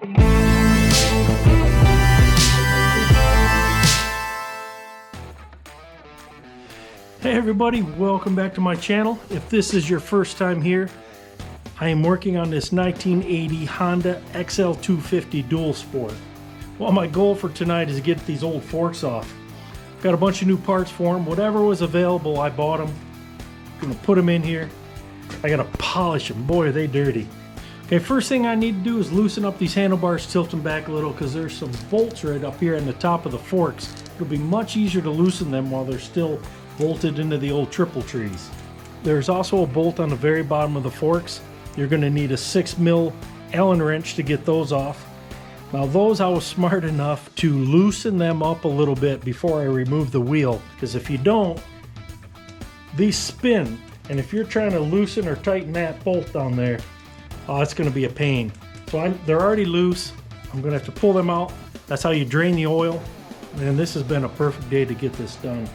Hey everybody, welcome back to my channel. If this is your first time here, I am working on this 1980 Honda XL250 Dual Sport. Well, my goal for tonight is to get these old forks off. Got a bunch of new parts for them. Whatever was available, I bought them. Gonna put them in here. I gotta polish them. Boy, are they dirty. Okay, first thing I need to do is loosen up these handlebars, tilt them back a little, because there's some bolts right up here on the top of the forks. It'll be much easier to loosen them while they're still bolted into the old triple trees. There's also a bolt on the very bottom of the forks. You're going to need a 6mm Allen wrench to get those off. Now those, I was smart enough to loosen them up a little bit before I remove the wheel, because if you don't, these spin, and if you're trying to loosen or tighten that bolt down there, oh, it's going to be a pain. So they're already loose. I'm going to have to pull them out. That's how you drain the oil. And this has been a perfect day to get this done.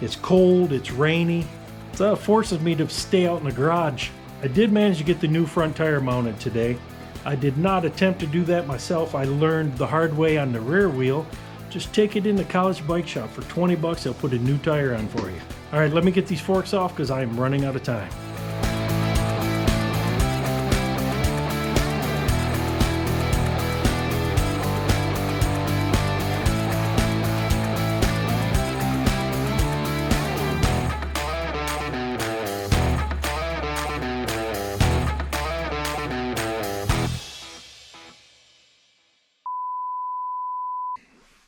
It's cold, it's rainy, so it forces me to stay out in the garage. I did manage to get the new front tire mounted today. I did not attempt to do that myself. I learned the hard way on the rear wheel. Just take it in the college bike shop for 20 bucks, they'll put a new tire on for you. All right, let me get these forks off because I'm running out of time.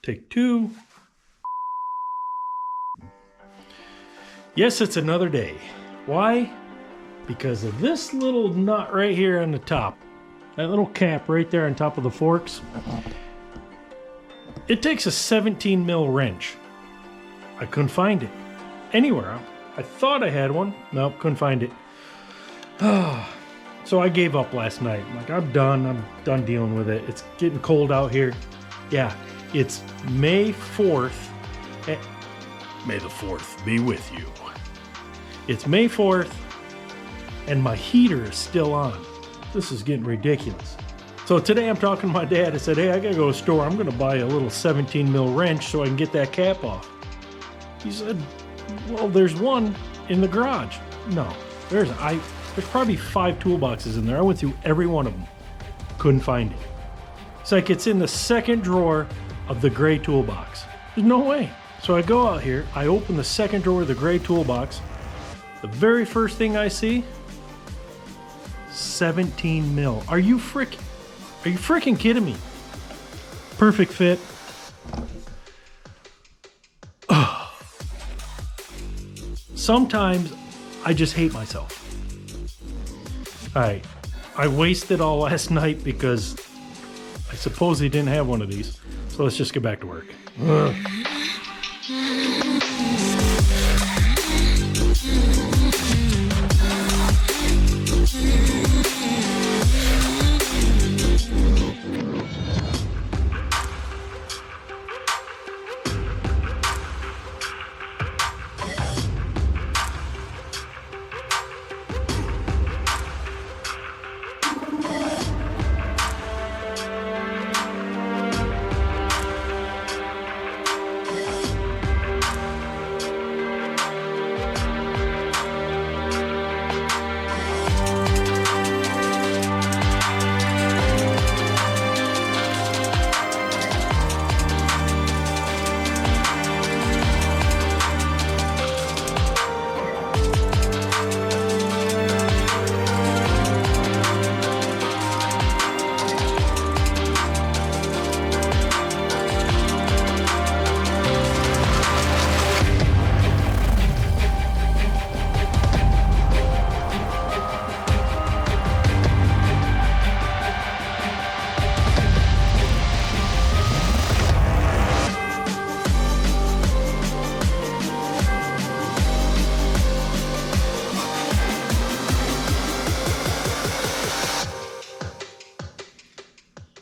Take two. Yes, it's another day. Why? Because of this little nut right here on the top. That little cap right there on top of the forks. It takes a 17mm wrench. I couldn't find it anywhere. I thought I had one. Nope, couldn't find it. So I gave up last night. I'm like, I'm done dealing with it. It's getting cold out here. Yeah. It's May 4th. May the 4th be with you. It's May 4th, and my heater is still on. This is getting ridiculous. So today I'm talking to my dad. I said, hey, I gotta go to the store. I'm gonna buy a little 17mm wrench so I can get that cap off. He said, well, there's one in the garage. No, there's probably 5 toolboxes in there. I went through every one of them. Couldn't find it. It's like it's in the second drawer of the gray toolbox. There's no way. So I go out here, I open the second drawer of the gray toolbox. The very first thing I see, 17mm. Are you freaking kidding me? Perfect fit. Sometimes I just hate myself. All right, I wasted all last night because I suppose he didn't have one of these. So let's just get back to work. Ugh.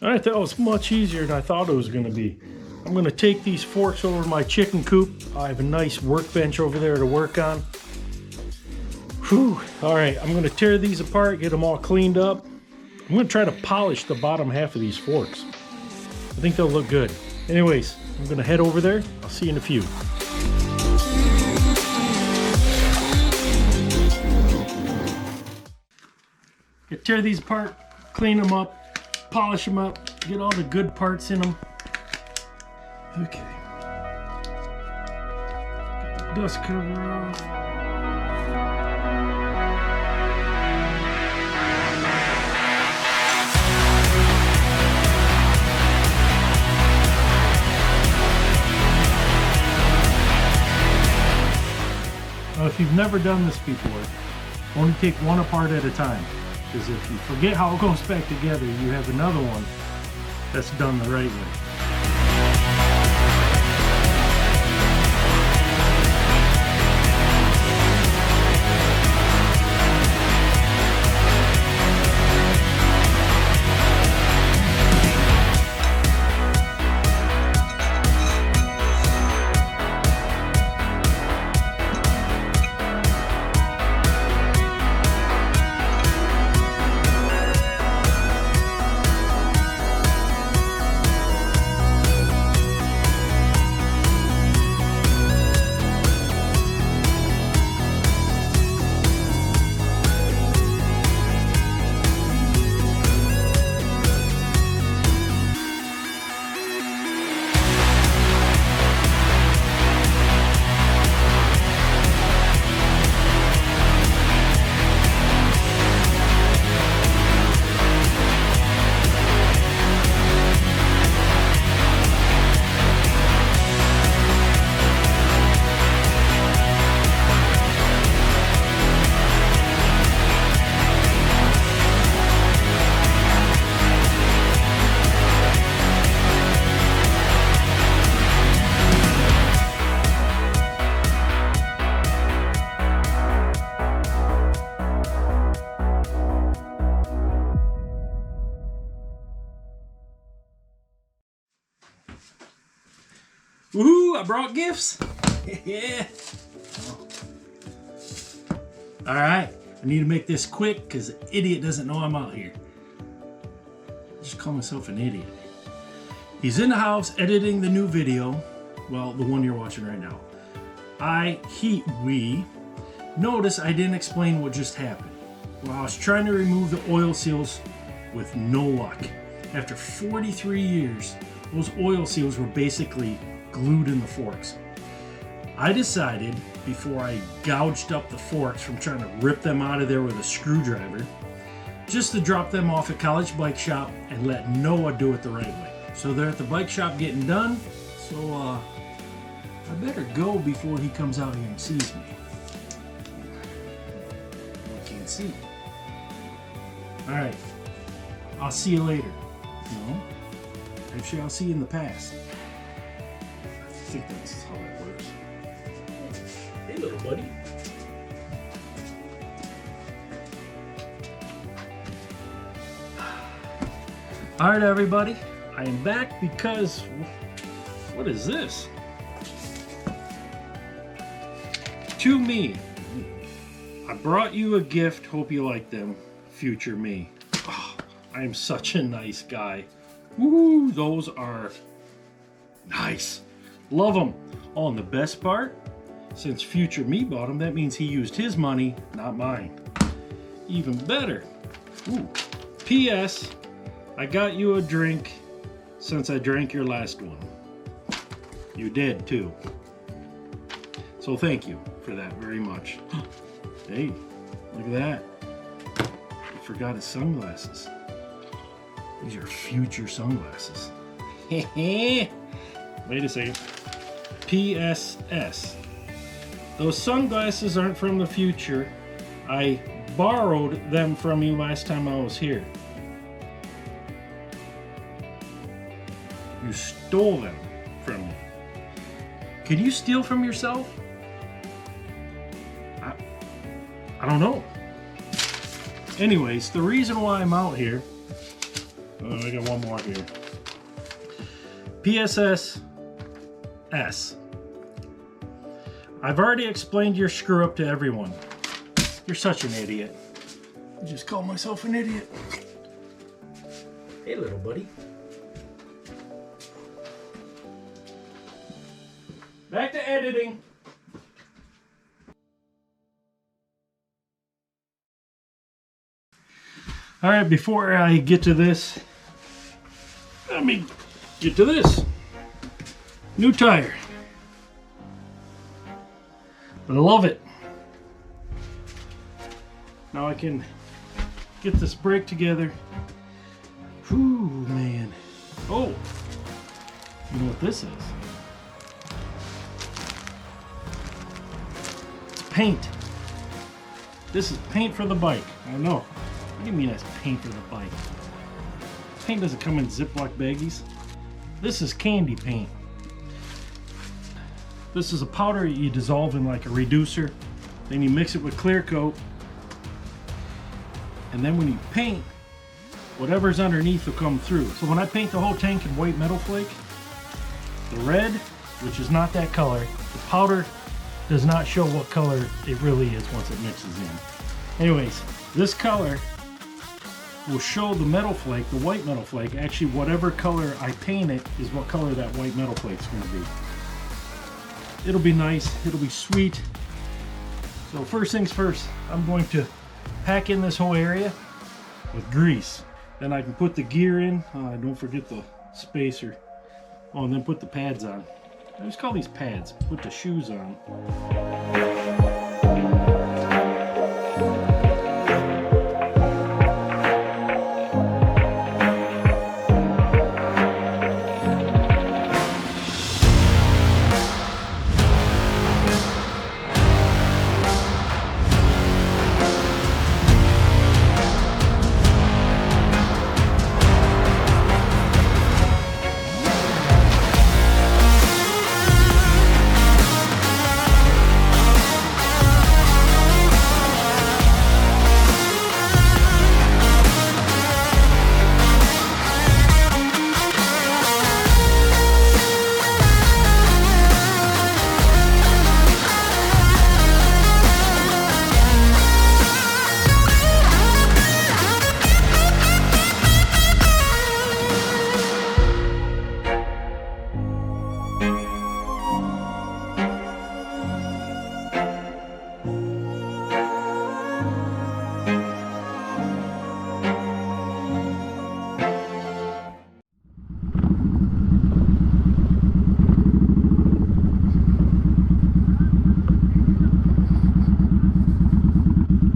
All right, that was much easier than I thought it was going to be. I'm going to take these forks over to my chicken coop. I have a nice workbench over there to work on. Whew. All right, I'm going to tear these apart, get them all cleaned up. I'm gonna try to polish the bottom half of these forks. I think they'll look good. Anyways, I'm gonna head over there. I'll see you in a few. Tear these apart, clean them up, polish them up, get all the good parts in them. Okay. Get the dust cover off. Now, if you've never done this before, only take one apart at a time. Because if you forget how it goes back together, you have another one that's done the right way. Woohoo! I brought gifts. Yeah. All right. I need to make this quick because the idiot doesn't know I'm out here. I just call myself an idiot. He's in the house editing the new video. Well, the one you're watching right now. We notice I didn't explain what just happened. Well, I was trying to remove the oil seals with no luck. After 43 years, those oil seals were basically glued in the forks. I decided, before I gouged up the forks from trying to rip them out of there with a screwdriver, just to drop them off at College Bike Shop and let Noah do it the right way. So they're at the bike shop getting done, so I better go before he comes out here and sees me. I can't see. Alright, I'll see you later. No? Actually, I'll see you in the past. I think that's how that works. Hey, little buddy. All right, everybody. I am back because... what is this? To me. I brought you a gift. Hope you like them. Future me. Oh, I am such a nice guy. Woo! Those are nice. Love them. Oh, and the best part, since future me bought them, that means he used his money, not mine. Even better. Ooh. P.S. I got you a drink since I drank your last one. You did too. So thank you for that very much. Hey, look at that. I forgot his sunglasses. These are future sunglasses. Wait a second. PSS. Those sunglasses aren't from the future. I borrowed them from you last time I was here. You stole them from me. Can you steal from yourself? I don't know. Anyways, the reason why I'm out here... oh, I got one more here. PSS S. I've already explained your screw up to everyone. You're such an idiot. I just called myself an idiot. Hey, little buddy. Back to editing. All right, before I get to this, let me get to this. New tire. I love it. Now I can get this brake together. Whew, man. Oh, you know what this is? It's paint. This is paint for the bike. I know. What do you mean that's paint for the bike? Paint doesn't come in Ziploc baggies. This is candy paint. This is a powder you dissolve in like a reducer. Then you mix it with clear coat. And then when you paint, whatever's underneath will come through. So when I paint the whole tank in white metal flake, the red, which is not that color, the powder does not show what color it really is once it mixes in. Anyways, this color will show the metal flake, the white metal flake, actually whatever color I paint it is what color that white metal flake is going to be. It'll be nice, it'll be sweet. So first things first, I'm going to pack in this whole area with grease. Then I can put the gear in, don't forget the spacer. Oh, and then put the pads on. I just call these pads, put the shoes on.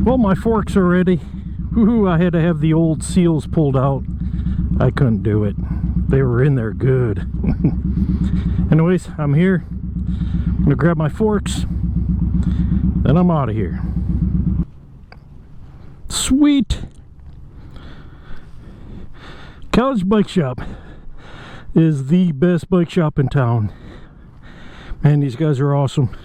Well, my forks are ready. Woohoo, I had to have the old seals pulled out. I couldn't do it. They were in there good. Anyways, I'm here. I'm gonna grab my forks, then I'm out of here. Sweet! College Bike Shop is the best bike shop in town. Man, these guys are awesome.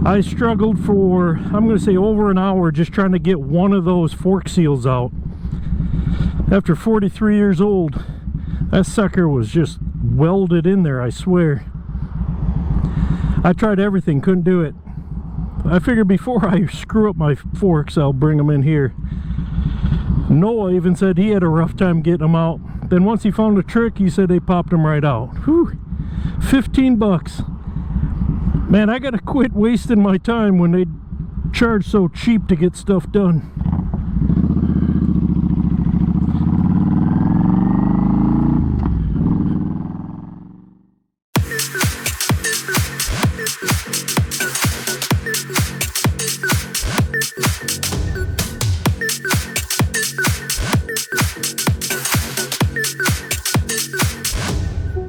I struggled for, I'm going to say, over an hour just trying to get one of those fork seals out. After 43 years old, that sucker was just welded in there, I swear. I tried everything, couldn't do it. I figured before I screw up my forks, I'll bring them in here. Noah even said he had a rough time getting them out. Then once he found a trick, he said they popped them right out. Whew, 15 bucks. Man, I gotta quit wasting my time when they charge so cheap to get stuff done.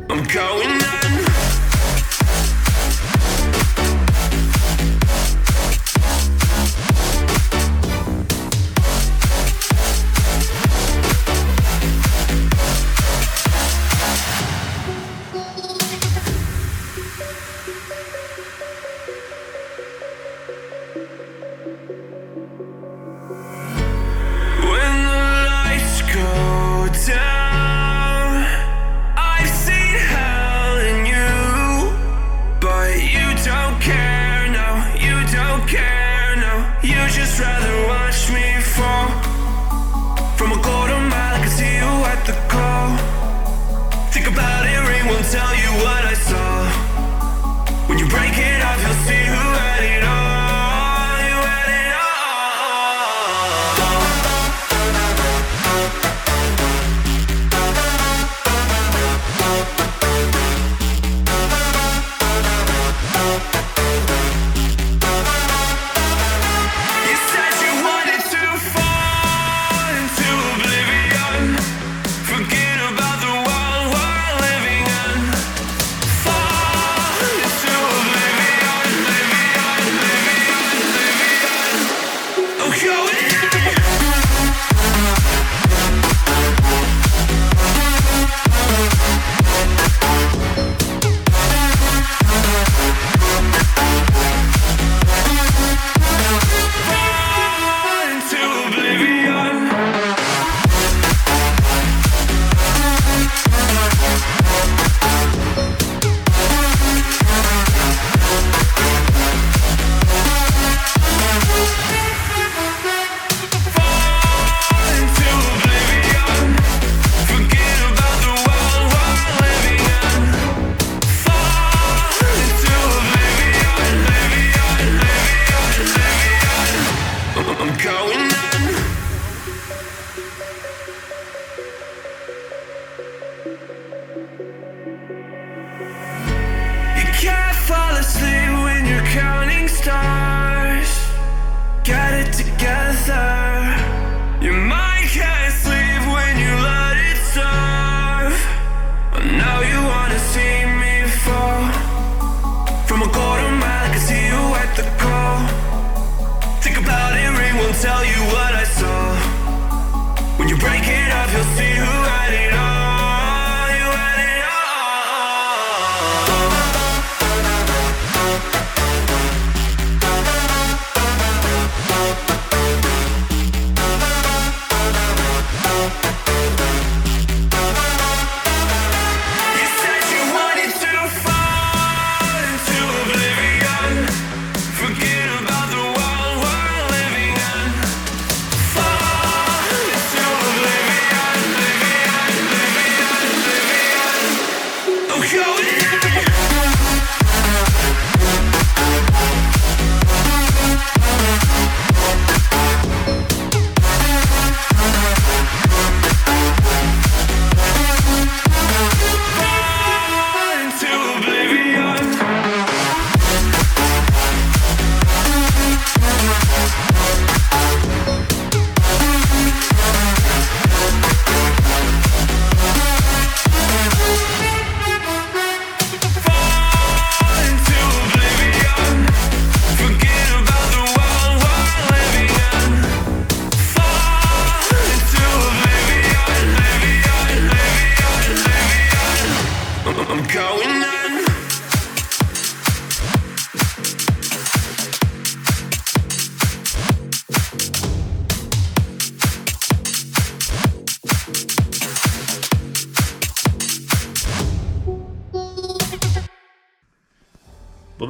I'm going on.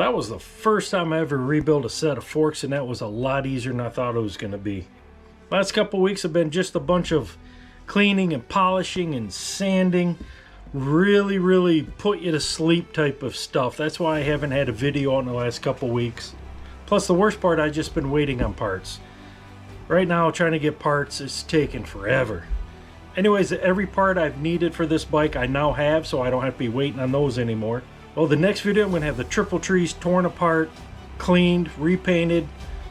That was the first time I ever rebuilt a set of forks, and that was a lot easier than I thought it was going to be. Last couple weeks have been just a bunch of cleaning and polishing and sanding. Really put you to sleep type of stuff. That's why I haven't had a video on the last couple weeks. Plus the worst part, I've just been waiting on parts. Right now trying to get parts is taking forever. Anyways, every part I've needed for this bike I now have, so I don't have to be waiting on those anymore. Well, the next video I'm going to have the triple trees torn apart, cleaned, repainted,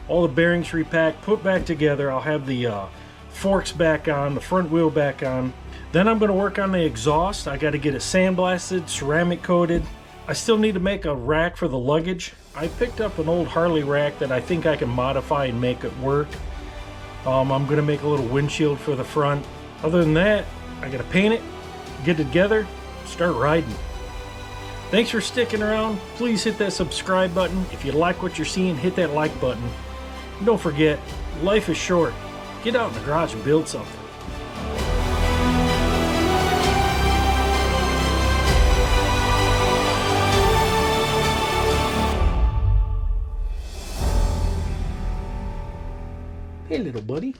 all the bearings repacked, put back together. I'll have the forks back on, the front wheel back on. Then I'm going to work on the exhaust. I got to get it sandblasted, ceramic coated. I still need to make a rack for the luggage. I picked up an old Harley rack that I think I can modify and make it work. I'm going to make a little windshield for the front. Other than that, I got to paint it, get it together, start riding. Thanks for sticking around. Please hit that subscribe button. If you like what you're seeing, hit that like button. And don't forget, life is short. Get out in the garage and build something. Hey, little buddy.